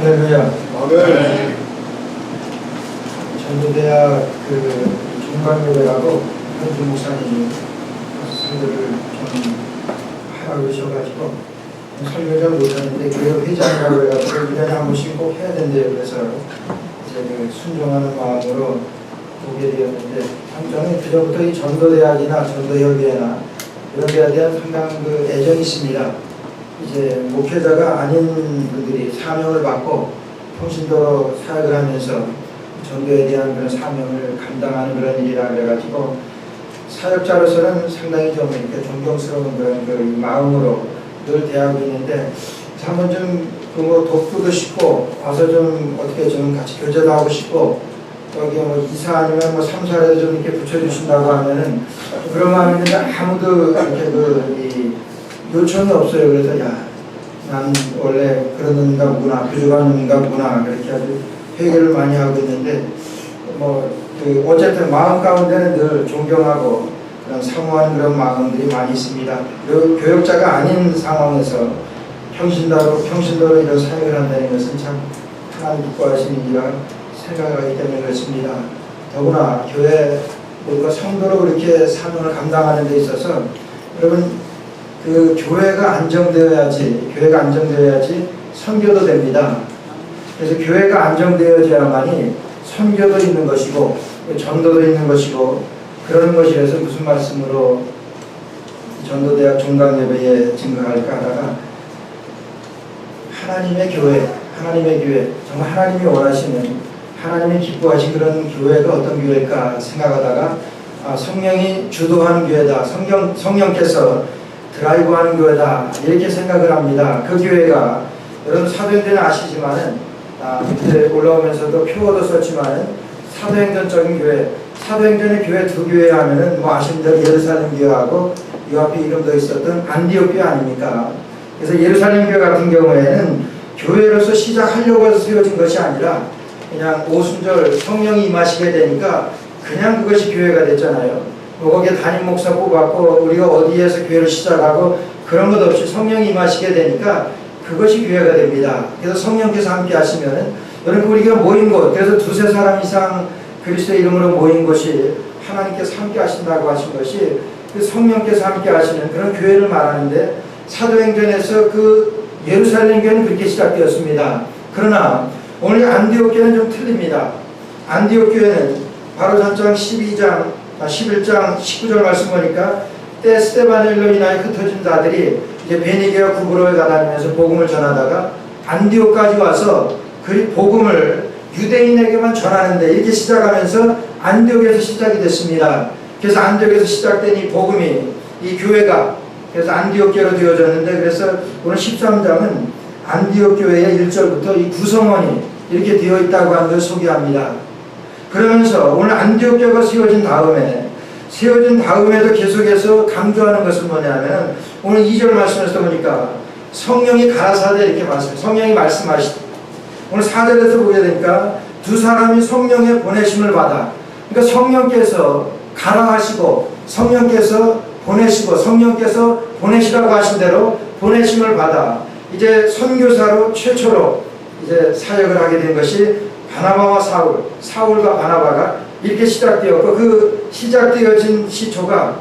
할렐루야. 아멘. 전도대학 종강예배라고 현주 목사님이 설교를 좀 하라고 하셔가지고 설교를 못하는데 교회 회장이라고 해가지고 1년에 한 번씩 꼭 해야 된대요. 그래서 이제 순종하는 마음으로 오게 되었는데 저는 그전부터 이 전도대학이나 전도협의회나 이런 데에 대한 상당한 애정이 있습니다. 이제 목회자가 아닌 분들이 사명을 받고 통신도로 사역을 하면서 전도에 대한 그런 사명을 감당하는 그런 일이라 그래가지고 사역자로서는 상당히 좀 이렇게 존경스러운 그런 마음으로 늘 대하고 있는데 한번 좀 돕고도 싶고 와서 좀 어떻게 좀 같이 교제도 하고 싶고 여기 이사 아니면 3사라도 좀 이렇게 붙여주신다고 하면은 그런 마음이 있는데 아무도 이렇게 요청이 없어요. 그래서 난 원래 그런 놈인가 보구나, 부족한 놈인가 보구나 그렇게 아주 회개를 많이 하고 있는데 어쨌든 마음 가운데는 늘 존경하고 그런 사모하는 그런 마음들이 많이 있습니다. 교역자가 아닌 상황에서 평신도로 이런 사역을 한다는 것은 참 하나님 기뻐하시는 일이라 생각하기 때문에 그렇습니다. 더구나 교회 우리가 성도로 그렇게 사명을 감당하는 데 있어서 여러분 교회가 안정되어야지 선교도 됩니다. 그래서 교회가 안정되어야만이 선교도 있는 것이고 전도도 있는 것이고 그러는 것이라서 무슨 말씀으로 전도대학 종강예배에 증거할까 하다가 하나님의 교회 정말 하나님이 원하시는 하나님이 기뻐하신 그런 교회가 어떤 교회일까 생각하다가 성령이 주도하는 교회다. 성령께서 드라이브하는 교회다. 이렇게 생각을 합니다. 그 교회가 여러분 사도행전은 아시지만은 밑에 올라오면서도 표어도 썼지만은 사도행전적인 교회, 사도행전의 교회 두 교회 하면은 아시는 대로 예루살렘 교회하고 이 앞에 이름도 있었던 안디옥 교회 아닙니까? 그래서 예루살렘 교회 같은 경우에는 교회로서 시작하려고 해서 세워진 것이 아니라 그냥 오순절 성령이 임하시게 되니까 그냥 그것이 교회가 됐잖아요. 거기에 담임 목사 뽑았고 우리가 어디에서 교회를 시작하고 그런 것 없이 성령이 임하시게 되니까 그것이 교회가 됩니다. 그래서 성령께서 함께 하시면은 여러분 우리가 모인 곳, 그래서 두세 사람 이상 그리스도의 이름으로 모인 곳이 하나님께서 함께 하신다고 하신 것이 그 성령께서 함께 하시는 그런 교회를 말하는데 사도행전에서 예루살렘 교회는 그렇게 시작되었습니다. 그러나 오늘 안디옥 교회는 좀 틀립니다. 안디옥 교회는 바로 전장 11장 19절 말씀 보니까 때 스데반엘로 인하여 흩어진 자들이 이제 베니게와 구브로에 가다니면서 복음을 전하다가 안디옥까지 와서 그 복음을 유대인에게만 전하는데 이렇게 시작하면서 안디옥에서 시작이 됐습니다. 그래서 안디옥에서 시작된 이 복음이 이 교회가 그래서 안디옥 교회로 되어졌는데 그래서 오늘 13장은 안디옥 교회의 1절부터 이 구성원이 이렇게 되어 있다고 하는 것을 소개합니다. 그러면서 오늘 안디옥 교회가 세워진 다음에도 계속해서 강조하는 것은 뭐냐면 오늘 2절 말씀에서 보니까 성령이 가라사대 이렇게 성령이 말씀하시죠. 오늘 4절에서 보게 되니까 두 사람이 성령의 보내심을 받아 그러니까 성령께서 가라 하시고 성령께서 보내시라고 하신 대로 보내심을 받아 이제 선교사로 최초로 이제 사역을 하게 된 것이 바나바와 사울과 바나바가 이렇게 시작되었고 그 시작되어진 시초가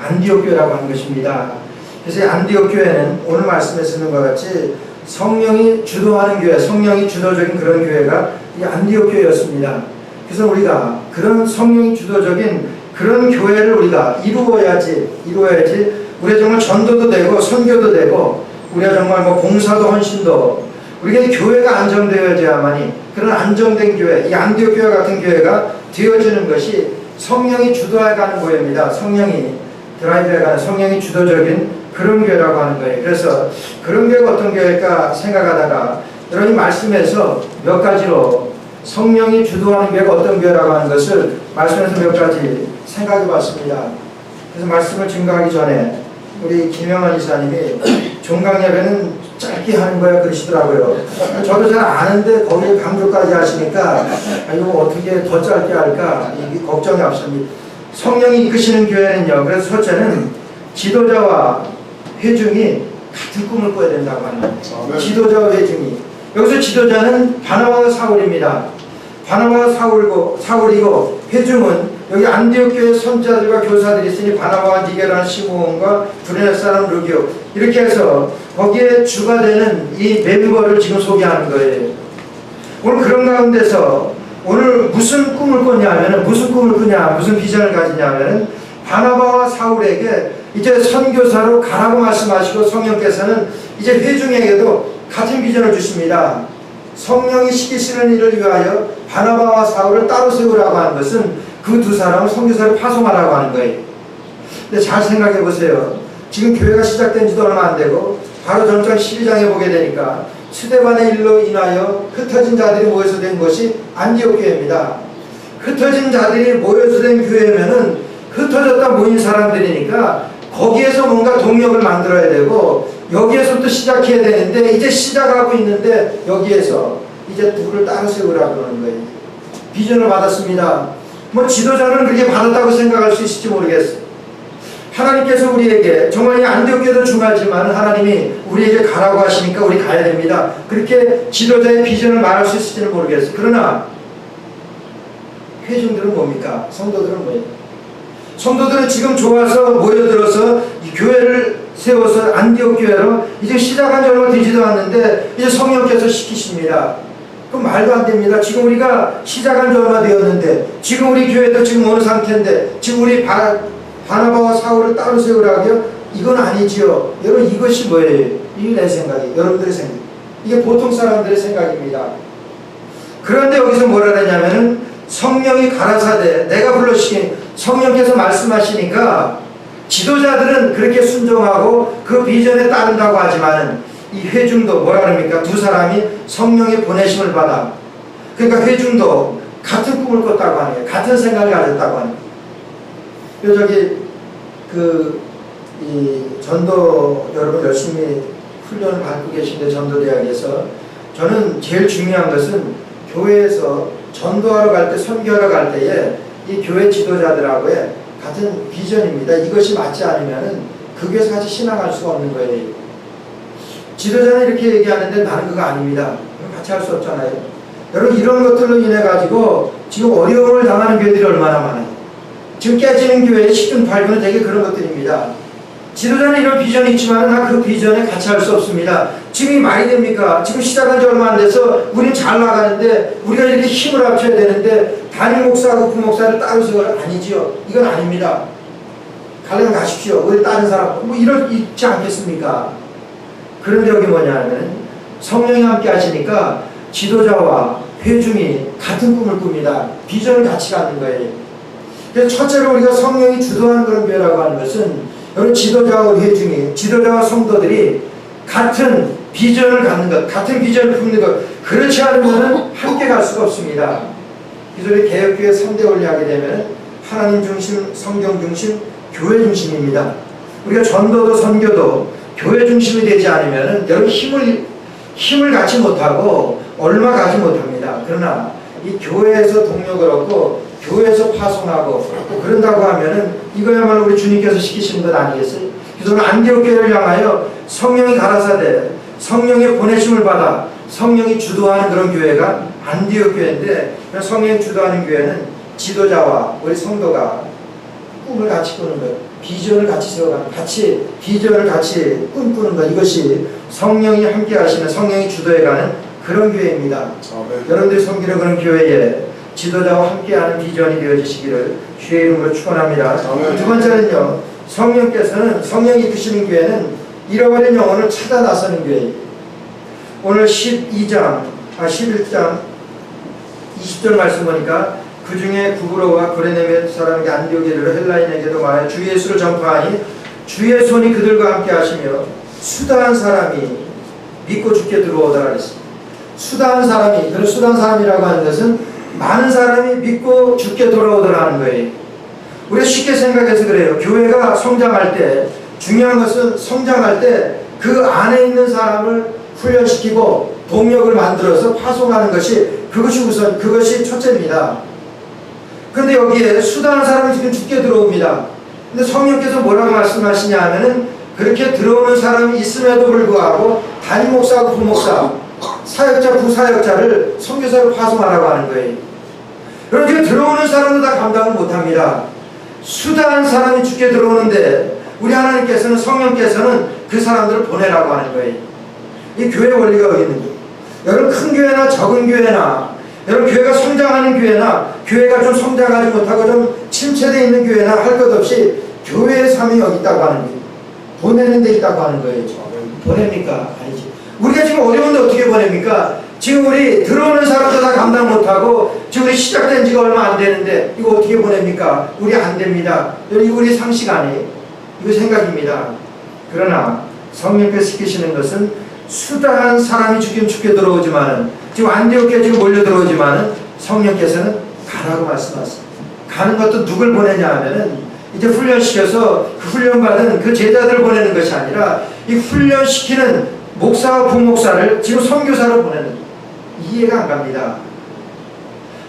안디옥 교회라고 하는 것입니다. 그래서 안디옥 교회는 오늘 말씀에 쓰는 것 같이 성령이 주도하는 교회, 성령이 주도적인 그런 교회가 이 안디옥 교회였습니다. 그래서 우리가 그런 성령이 주도적인 그런 교회를 우리가 이루어야지 우리가 정말 전도도 되고 선교도 되고 우리가 정말 봉사도 헌신도 우리가 교회가 안정되어야만이 그런 안정된 교회, 이 안디옥 교회 같은 교회가 되어지는 것이 성령이 주도해가는 교회입니다. 성령이 드라이브해가는 성령이 주도적인 그런 교회라고 하는 거예요. 그래서 그런 교회가 어떤 교회일까 생각하다가 여러분이 말씀에서 몇 가지로 성령이 주도하는 교회가 어떤 교회라고 하는 것을 말씀에서 몇 가지 생각해 봤습니다. 그래서 말씀을 증거하기 전에 우리 김영환 이사님이 종강예배는 짧게 하는 거야 그러시더라고요. 저도 잘 아는데 거기에 강조까지 하시니까 이거 어떻게 더 짧게 할까 이게 걱정이 앞섭니다. 성령이 이끄시는 교회는요. 그래서 첫째는 지도자와 회중이 같은 꿈을 꿔야 된다고 하는 거예요. 지도자와 회중이 여기서 지도자는 바나바와 사울입니다. 바나바와 사울이고 회중은 여기 안디옥 교회 선지자들과 교사들이 있으니 바나바와 니게라는 시므온과 구레네 사람 루기오 이렇게 해서 거기에 주가 되는 이 멤버를 지금 소개하는 거예요. 오늘 그런 가운데서 오늘 무슨 꿈을 꿨냐면은 무슨 꿈을 꾸냐 무슨 비전을 가지냐면은 바나바와 사울에게 이제 선교사로 가라고 말씀하시고 성령께서는 이제 회중에게도 같은 비전을 주십니다. 성령이 시키시는 일을 위하여 바나바와 사울을 따로 세우라고 하는 것은 그 두 사람을 선교사로 파송하라고 하는 거예요. 근데 잘 생각해 보세요. 지금 교회가 시작된 지도 얼마 안 되고 바로 전장 12장에 보게 되니까 스데반의 일로 인하여 흩어진 자들이 모여서 된 것이 안디옥 교회입니다. 흩어진 자들이 모여서 된 교회면은 흩어졌다 모인 사람들이니까 거기에서 뭔가 동력을 만들어야 되고 여기에서부터 시작해야 되는데 이제 시작하고 있는데 여기에서 이제 둘을 따로 세우라고 그러는 거예요. 비전을 받았습니다. 뭐 지도자는 그렇게 받았다고 생각할 수 있을지 모르겠어요. 하나님께서 우리에게 정말 이 안디옥 교회도 중요하지만 하나님이 우리에게 가라고 하시니까 우리 가야 됩니다. 그렇게 지도자의 비전을 말할 수 있을지는 모르겠어요. 그러나 회중들은 뭡니까? 성도들은 뭐예요? 성도들은 지금 좋아서 모여들어서 이 교회를 세워서 안디옥 교회로 이제 시작한 지 얼마 되지도 않는데 이제 성령께서 시키십니다. 그럼 말도 안 됩니다. 지금 우리가 시작한 지 얼마 되었는데 지금 우리 교회도 지금 어느 상태인데 지금 우리 바나바와 사울을 따로 세우라고요? 이건 아니지요. 여러분 이것이 뭐예요? 이게 내 생각이에요. 여러분들의 생각. 이게 보통 사람들의 생각입니다. 그런데 여기서 뭐라 그러냐면은 성령이 가라사대 내가 불러시킨 성령께서 말씀하시니까 지도자들은 그렇게 순종하고 그 비전에 따른다고 하지만은 이 회중도 뭐라 그럽니까? 두 사람이 성령의 보내심을 받아. 그러니까 회중도 같은 꿈을 꿨다고 하는 거예요. 같은 생각을 가졌다고 하는 거예요. 그래서 저기 이 전도 여러분 열심히 훈련을 받고 계신데 전도대학에서 저는 제일 중요한 것은 교회에서 전도하러 갈 때 선교하러 갈 때에 이 교회 지도자들하고의 같은 비전입니다. 이것이 맞지 않으면은 그 교회에서 같이 신앙할 수가 없는 거예요. 지도자는 이렇게 얘기하는데 나는 그거 아닙니다. 같이 할 수 없잖아요. 여러분 이런 것들로 인해 가지고 지금 어려움을 당하는 교회들이 얼마나 많아요. 지금 깨지는 교회의 10중 8구는 되게 그런 것들입니다. 지도자는 이런 비전이 있지만 그 비전에 같이 할 수 없습니다. 지금 이 말이 됩니까? 지금 시작한 지 얼마 안 돼서 우린 잘 나가는데 우리가 이렇게 힘을 합쳐야 되는데 담임 목사하고 부목사를 따로 세워라? 아니지요. 이건 아닙니다. 가려면 가십시오. 우리 다른 사람 뭐 이럴 있지 않겠습니까? 그런데 여기 뭐냐면 성령이 함께 하시니까 지도자와 회중이 같은 꿈을 꿉니다. 비전을 같이 갖는 거예요. 그래서 첫째로 우리가 성령이 주도하는 그런 교회라고 하는 것은 여러분 지도자와 회중이 지도자와 성도들이 같은 비전을 갖는 것, 같은 비전을 품는 것, 그렇지 않으면 함께 갈 수가 없습니다. 그래서 우리 개혁교회 3대 원리하게 되면 하나님 중심, 성경 중심, 교회 중심입니다. 우리가 전도도 선교도 교회 중심이 되지 않으면 여러분 힘을 갖지 못하고 얼마 가지 못합니다. 그러나 이 교회에서 동력을 얻고 교회에서 파송하고 또 그런다고 하면은 이거야말로 우리 주님께서 시키시는 것 아니겠어요? 그래서 오늘 안디옥 교회를 향하여 성령이 가라사대 성령의 보내심을 받아 성령이 주도하는 그런 교회가 안디옥 교회인데 성령이 주도하는 교회는 지도자와 우리 성도가 꿈을 같이 꾸는 것, 비전을 같이 세워가는, 같이 비전을 같이 꿈꾸는 것, 이것이 성령이 함께 하시는, 성령이 주도해가는 그런 교회입니다. 여러분들이 섬기는 그런 교회에 지도자와 함께하는 비전이 되어지시기를 주의 이름으로 축원합니다. 두 번째는요, 성령께서는 성령이 이끄시는 교회는 잃어버린 영혼을 찾아 나서는 교회예요. 오늘 11장 20절 말씀 보니까 그 중에 구브로와 구레네 사람에게 안디옥에 이르러 헬라인에게도 말하여 주 예수를 전파하니 주의 손이 그들과 함께 하시며 수다한 사람이 믿고 죽게 들어오더라 그랬습니다. 수다한 사람이, 그런 수다한 사람이라고 하는 것은 많은 사람이 믿고 죽게 돌아오더라 하는 거예요. 우리가 쉽게 생각해서 그래요. 교회가 성장할 때 중요한 것은 성장할 때 그 안에 있는 사람을 훈련시키고 동력을 만들어서 파송하는 것이 그것이 첫째입니다. 그런데 여기에 수다한 사람이 지금 죽게 들어옵니다. 근데 성령께서 뭐라고 말씀하시냐 하면은 그렇게 들어오는 사람이 있음에도 불구하고 담임 목사하고 부목사 사역자, 부사역자를 선교사로 파송하라고 하는 거예요. 여러분, 지금 들어오는 사람도 다 감당을 못합니다. 수다한 사람이 죽게 들어오는데 우리 하나님께서는, 성령께서는 그 사람들을 보내라고 하는 거예요. 이 교회 원리가 어디 있는 거예요? 여러분, 큰 교회나 적은 교회나, 여러분 교회가 성장하는 교회나, 교회가 좀 성장하지 못하고 좀 침체되어 있는 교회나 할 것 없이 교회의 삶이 여기 있다고 하는 거예요. 보내는 데 있다고 하는 거예요. 보냅니까? 아니지. 우리가 지금 어려운데 어떻게 보냅니까? 지금 우리 들어오는 사람도 다 감당 못하고 지금 우리 시작된 지가 얼마 안 되는데 이거 어떻게 보냅니까? 우리 안 됩니다. 이거 우리 상식 아니에요. 이거 생각입니다. 그러나 성령께서 시키시는 것은 수다한 사람이 죽게 들어오지만은, 지금 안디옥에 지금 몰려 들어오지만은 성령께서는 가라고 말씀하셨습니다. 가는 것도 누굴 보내냐 하면은 이제 훈련시켜서 그 훈련받은 그 제자들을 보내는 것이 아니라 이 훈련시키는 목사와 부목사를 지금 선교사로 보내는 거예요. 이해가 안 갑니다.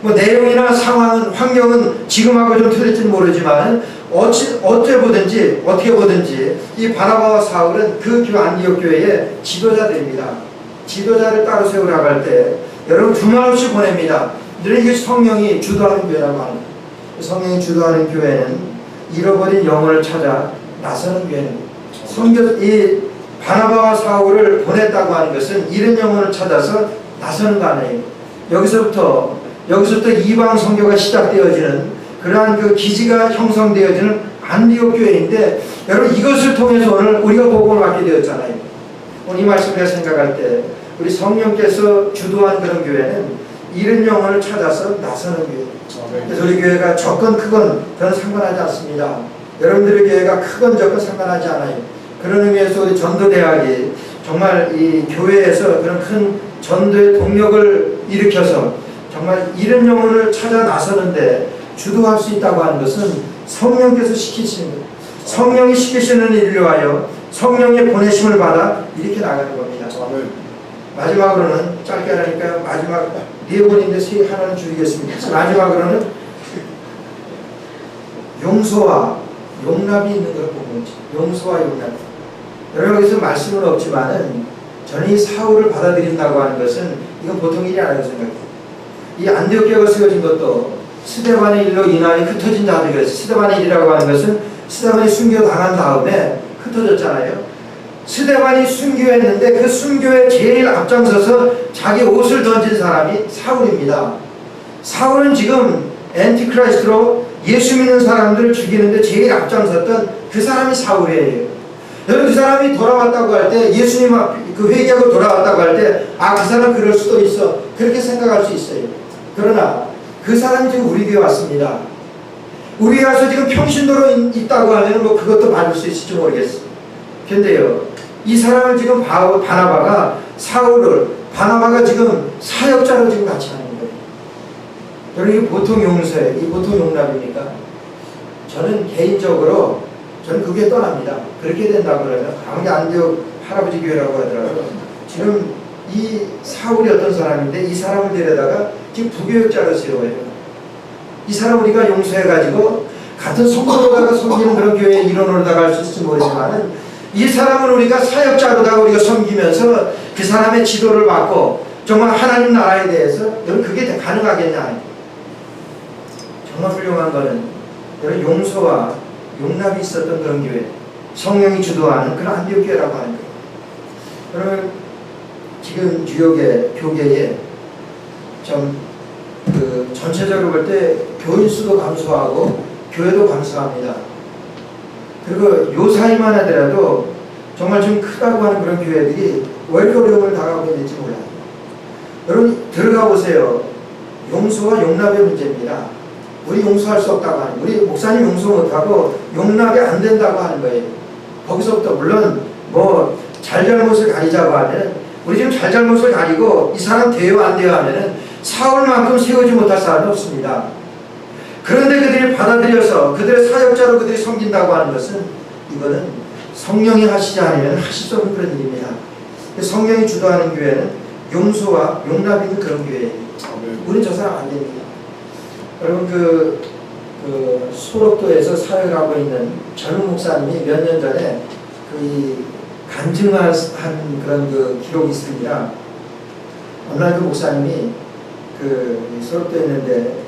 뭐 내용이나 상황은, 환경은 지금하고 좀 틀릴지는 모르지만 어떻게 보든지 이 바나바와 사울은 그 안디옥 교회의 지도자들입니다. 지도자를 따로 세우라고 할 때 여러분 두말 없이 보냅니다. 이게 성령이 주도하는 교회라고 하는 거예요. 성령이 주도하는 교회는 잃어버린 영혼을 찾아 나서는 교회는, 이 바나바와 사울을 보냈다고 하는 것은 잃은 영혼을 찾아서 나서는 거 아니에요. 여기서부터 이방 선교가 시작되어지는 그러한 그 기지가 형성되어지는 안디옥 교회인데, 여러분 이것을 통해서 오늘 우리가 복음을 받게 되었잖아요. 오늘 이 말씀을 생각할 때 우리 성령께서 주도한 그런 교회는 잃은 영혼을 찾아서 나서는 교회. 그래서 우리 교회가 적건 크건 그건 상관하지 않습니다. 여러분들의 교회가 크건 적건 상관하지 않아요. 그런 의미에서 우리 전도대학이 정말 이 교회에서 그런 큰 전도의 동력을 일으켜서 정말 잃은 영혼을 찾아 나서는데 주도할 수 있다고 하는 것은 성령께서 시키시는 거예요. 성령이 시키시는 일을 위하여 성령의 보내심을 받아 이렇게 나가는 겁니다. 마지막으로는, 짧게 하니까 마지막 4번인데 하나는 줄이겠습니다. 마지막으로는 용서와 용납이 있는 걸 보고 있죠. 용서와 용납. 여러분, 여기서 말씀은 없지만은 저는 이 사울을 받아들인다고 하는 것은 이건 보통 일이 아니라고 생각해요. 이 안디옥 교회가 세워진 것도 스데반의 일로 인하여 흩어진 자들이었어요. 스데반의 일이라고 하는 것은 스데반이 순교당한 다음에 흩어졌잖아요. 스데반이 순교했는데 그 순교에 제일 앞장서서 자기 옷을 던진 사람이 사울입니다. 사울은 지금 엔티크라이스트로 예수 믿는 사람들을 죽이는데 제일 앞장섰던 그 사람이 사울이에요. 여러분, 그 사람이 돌아왔다고 할 때, 예수님 그 회개하고 돌아왔다고 할 때, 그 사람 그럴 수도 있어, 그렇게 생각할 수 있어요. 그러나 그 사람이 지금 우리 교회 왔습니다. 우리 교회 와서 지금 평신도로 있다고 하면 뭐 그것도 받을 수 있을지 모르겠어요. 근데요, 이 사람을 지금 바나바가 바나바가 지금 사역자로 지금 같이 하는 거예요. 여러분, 이게 보통 용서예요? 이 보통 용납입니까? 저는 개인적으로 그게 떠납니다. 그렇게 된다고 그러면 아무리 안디옥 할아버지 교회라고 하더라도 지금 이 사울이 어떤 사람인데 이 사람을 데려다가 지금 부교역자로 세워요. 이 사람 우리가 용서해가지고 같은 성도로다가 섬기는 그런 교회의 일원으로다가 할 수 있을지 모르지만은 이 사람을 우리가 사역자로다가 우리가 섬기면서 그 사람의 지도를 받고 정말 하나님 나라에 대해서 여러분 그게 가능하겠냐? 정말 훌륭한 거는 여러분 용서와 용납이 있었던 그런 교회, 성령이 주도하는 그런 안디옥 교회라고 하는 거예요. 여러분 지금 뉴욕의 교계에 전체적으로 볼 때 교인 수도 감소하고 교회도 감소합니다. 그리고 요 사이만 하더라도 정말 좀 크다고 하는 그런 교회들이 왜 이렇게 어려움을 당하고 있는지 몰라요. 여러분 들어가 보세요. 용서와 용납의 문제입니다. 우리 용서할 수 없다고 하는, 우리 목사님 용서 못하고 용납이 안 된다고 하는 거예요. 거기서부터 물론 뭐 잘잘못을 가리자고 하면 우리 지금 잘잘못을 가리고 이 사람 돼요 안 돼요 하면은 사울만큼 세우지 못할 사람이 없습니다. 그런데 그들이 받아들여서 그들의 사역자로 그들이 섬긴다고 하는 것은 이거는 성령이 하시지 않으면 하실 수 없는 그런 일입니다. 성령이 주도하는 교회는 용서와 용납이 있는 그런 교회예요. 우리는 저 사람 안 됩니다. 여러분 소록도에서 사역을 하고 있는 젊은 목사님이 몇 년 전에 간증한 그런 기록이 있습니다. 어느 날 그 목사님이 수업도 했는데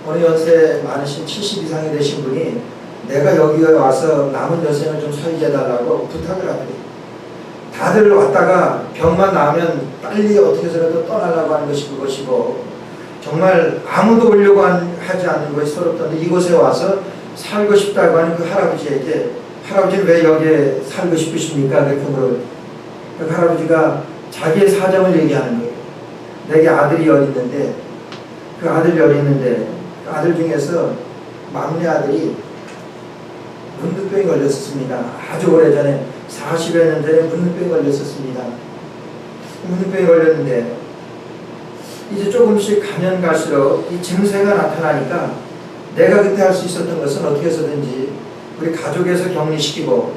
어느 연세 많으신 70 이상이 되신 분이 내가 여기에 와서 남은 여생을 좀 설계해달라고 부탁을 하더니 다들 왔다가 병만 나으면 빨리 어떻게 해서라도 떠나려고 하는 것이 그것이고 정말 아무도 오려고 하지 않는 것이 서럽던데 이곳에 와서 살고 싶다고 하는 그 할아버지에게 할아버지는 왜 여기에 살고 싶으십니까? 그렇게 물어요. 그 할아버지가 자기의 사정을 얘기하는 거예요. 내게 아들이 있는데 그 아들 중에서 막내 아들이 문득병이 걸렸었습니다. 아주 오래전에 40여 년 전에 문득병이 걸렸었습니다. 문득병이 걸렸는데 이제 조금씩 가면 갈수록 이 증세가 나타나니까 내가 그때 할 수 있었던 것은 어떻게 해서든지 우리 가족에서 격리시키고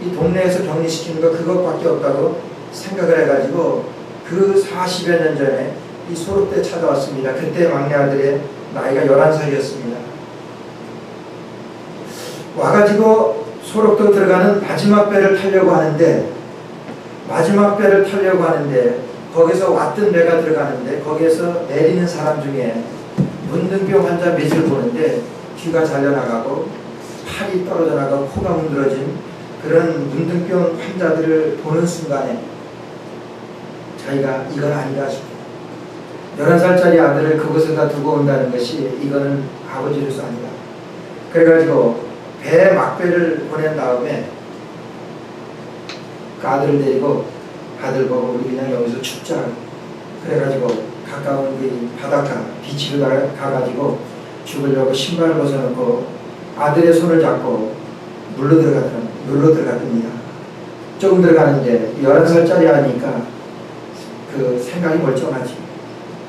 이 동네에서 격리시키는 거 그것밖에 없다고 생각을 해가지고 그 40여 년 전에 이 소록대 찾아왔습니다. 그때 막내 아들의 나이가 11살이었습니다. 와가지고 소록도 들어가는 마지막 배를 타려고 하는데 거기서 왔던 배가 들어가는데 거기에서 내리는 사람 중에 문둥병 환자 몇을 보는데 귀가 잘려나가고 팔이 떨어져 나가고 코가 문드러진 그런 문둥병 환자들을 보는 순간에 자기가 이건 아니다 싶어요. 11살짜리 아들을 그곳에다 두고 온다는 것이 이거는 아버지로서 아니다. 그래가지고 배 막배를 보낸 다음에 그 아들을 데리고 아들 보고 우리 그냥 여기서 죽자. 그래가지고 가까운 그 바닷가 비치로 가가지고 죽으려고 신발을 벗어놓고 아들의 손을 잡고 물로 들어갔답니다. 조금 들어가는데 11살짜리 아니까 그 생각이 멀쩡하지.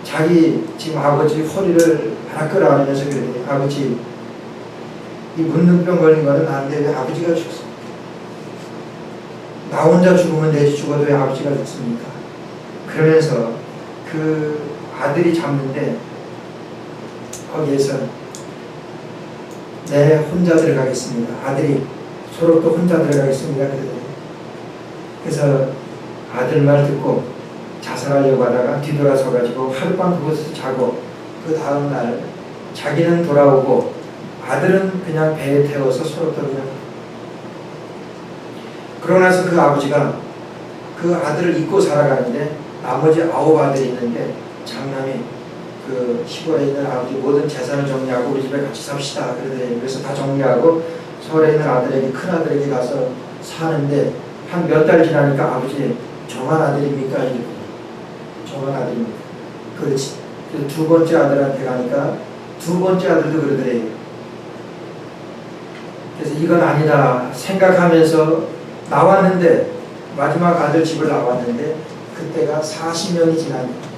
자기 지금 아버지 허리를 하나 끌어안으면서 그래. 아버지 이 문둥병 걸린 거는 나한테 왜 아버지가 죽습니까? 나 혼자 죽으면 되지 죽어도 왜 아버지가 죽습니까? 그러면서 그 아들이 잡는데 거기에서 내 혼자 들어가겠습니다. 아들이 소록도 혼자 들어가겠습니다. 그래서 아들 말 듣고 자살하려고 하다가 뒤돌아서 가지고 하룻밤 그곳에서 자고 그 다음날 자기는 돌아오고 아들은 그냥 배에 태워서 소록도로 그냥. 그러고 나서 그 아버지가 그 아들을 잊고 살아가는데 나머지 9 아들이 있는데 장남이 그 시골에 있는 아버지 모든 재산을 정리하고 우리 집에 같이 삽시다. 그래서 다 정리하고 서울에 있는 아들에게 큰 아들에게 가서 사는데 한 몇 달 지나니까 아버지 저만 아들입니까? 저만 아들입니까? 그렇지. 그 2번째 아들한테 가니까 2번째 아들도 그러더래요. 그래서 이건 아니다 생각하면서 나왔는데 마지막 아들 집을 나왔는데 그때가 40년이 지나니까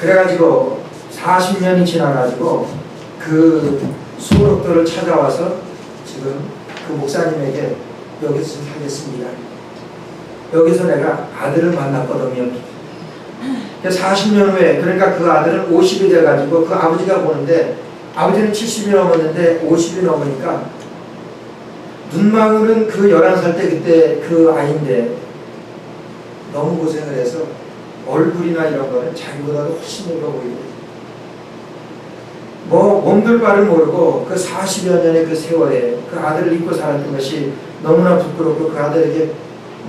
그래가지고 40년이 지나가지고 그 소록도를 찾아와서 지금 그 목사님에게 여기서 살겠습니다. 여기서 내가 아들을 만났거든요. 40년 후에 그러니까 그 아들은 50이 돼가지고 그 아버지가 보는데 아버지는 70이 넘었는데 50이 넘으니까 눈망울은 그 11살 때 그때 그 아이인데 너무 고생을 해서 얼굴이나 이런 거는 자기보다도 훨씬 늙어 보이고 뭐 몸둘 바를 모르고 그 40여 년의 그 세월에 그 아들을 잊고 살았던 것이 너무나 부끄럽고 그 아들에게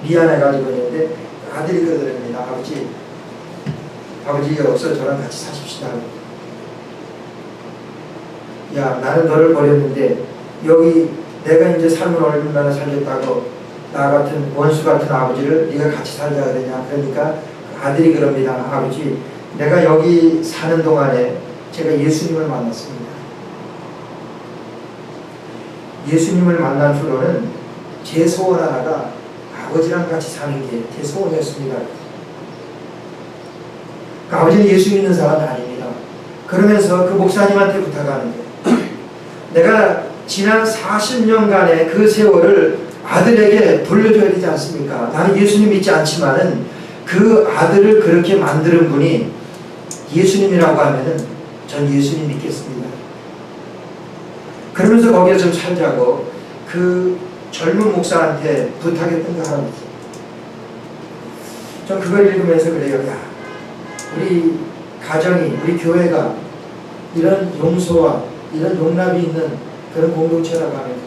미안해가지고 있는데 그 아들이 그러더랍니다. 아버지 없어 저랑 같이 사십시다. 야 나는 너를 버렸는데 여기 내가 이제 삶을 얼마나 살겠다고 나 같은 원수 같은 아버지를 네가 같이 살자 되냐. 그러니까 아들이 그럽니다. 아버지 내가 여기 사는 동안에 제가 예수님을 만났습니다. 예수님을 만난 후로는 제 소원 하나가 아버지랑 같이 사는 게 제 소원이었습니다. 그 아버지는 예수 믿는 사람은 아닙니다. 그러면서 그 목사님한테 부탁하는 거예요. 내가 지난 40년간의 그 세월을 아들에게 돌려줘야 되지 않습니까? 나는 예수님 믿지 않지만은 그 아들을 그렇게 만드는 분이 예수님이라고 하면은 전 예수님 믿겠습니다. 그러면서 거기에 좀 살자고 그 젊은 목사한테 부탁했던 그 할아버지. 전 그걸 읽으면서 그래요. 야, 우리 가정이, 우리 교회가 이런 용서와 이런 용납이 있는 그런 공동체라고 합니다.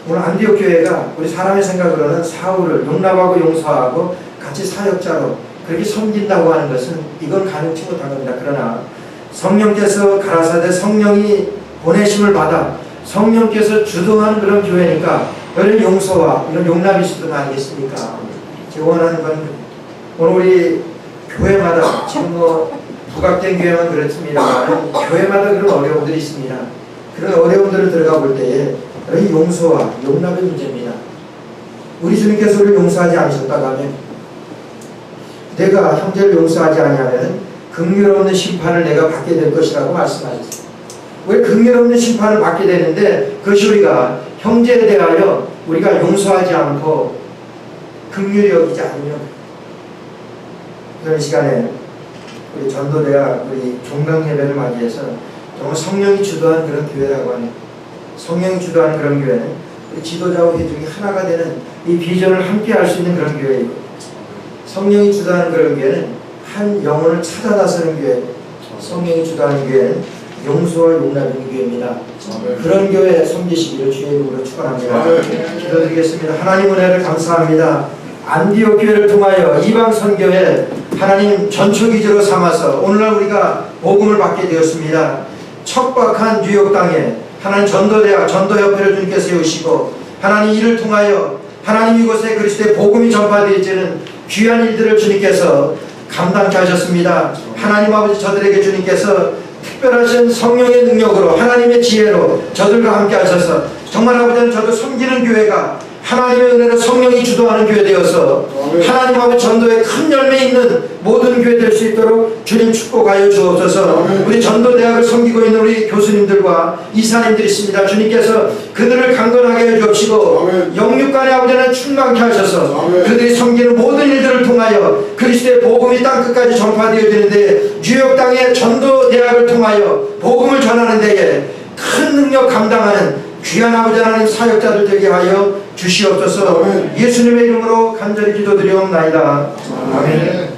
오늘 안디옥 교회가 우리 사람의 생각으로는 사울을 용납하고 용서하고 같이 사역자로 그렇게 섬긴다고 하는 것은 이건 가능치 못한 겁니다. 그러나 성령께서 가라사대 성령이 보내심을 받아 성령께서 주도하는 그런 교회니까 이런 용서와 이런 용납이 있을 거 아니겠습니까? 제가 원하는 건 오늘 우리 교회마다 지금 부각된 교회만 그렇습니다. 교회마다 그런 어려움들이 있습니다. 그런 어려움들을 들어가 볼 때에 이 용서와 용납의 문제입니다. 우리 주님께서 우리를 용서하지 않으셨다고 하면, 내가 형제를 용서하지 아니하면 긍휼 없는 심판을 내가 받게 될 것이라고 말씀하셨습니다. 왜 긍휼 없는 심판을 받게 되는데, 그것이 우리가 형제에 대하여 우리가 용서하지 않고 긍휼히 여기지 않으면. 그런 시간에 우리 전도대학 우리 종강 예배를 맞이해서 정말 성령이 주도한 그런 교회라고 하는, 성령이 주도하는 그런 교회는 우리 지도자와 회중이 하나가 되는 이 비전을 함께 할 수 있는 그런 교회이고, 성령이 주도하는 그런 교회는 한 영혼을 찾아 나서는 교회, 성령이 주도하는 교회는 용서와 용납이 있는 교회입니다. 그런 교회 섬기시기를 주의 이름으로 축원합니다. 기도드리겠습니다. 하나님 은혜를 감사합니다. 안디옥 교회를 통하여 이방 선교회 하나님 전초기지로 삼아서 오늘날 우리가 복음을 받게 되었습니다. 척박한 뉴욕 땅에 하나님 전도대학, 전도협회를 주님께서 세우시고, 하나님 이를 통하여 하나님 이곳에 그리스도의 복음이 전파되어지는 귀한 일들을 주님께서 감당케 하셨습니다. 하나님 아버지, 저들에게 주님께서 특별하신 성령의 능력으로 하나님의 지혜로 저들과 함께 하셔서 정말 아버지는 저도 섬기는 교회가 하나님의 은혜로 성령이 주도하는 교회 되어서 하나님 아버지 전도에 큰 열매 있는 모든 교회 될 수 있도록 주님 축복하여 주옵소서. 우리 전도대학을 섬기고 있는 우리 교수님들과 이사님들이 있습니다. 주님께서 그들을 강건하게 해 주옵시고 영육간의 아버지는 충만케 하셔서 그들이 섬기는 모든 일들을 통하여 그리스도의 복음이 땅끝까지 전파되어지는데, 뉴욕 땅의 전도대학을 통하여 복음을 전하는 데에 큰 능력 감당하는 귀한 아버지 하나님 사역자들 되게 하여 주시옵소서. 예수님의 이름으로 간절히 기도드리옵나이다. 아멘.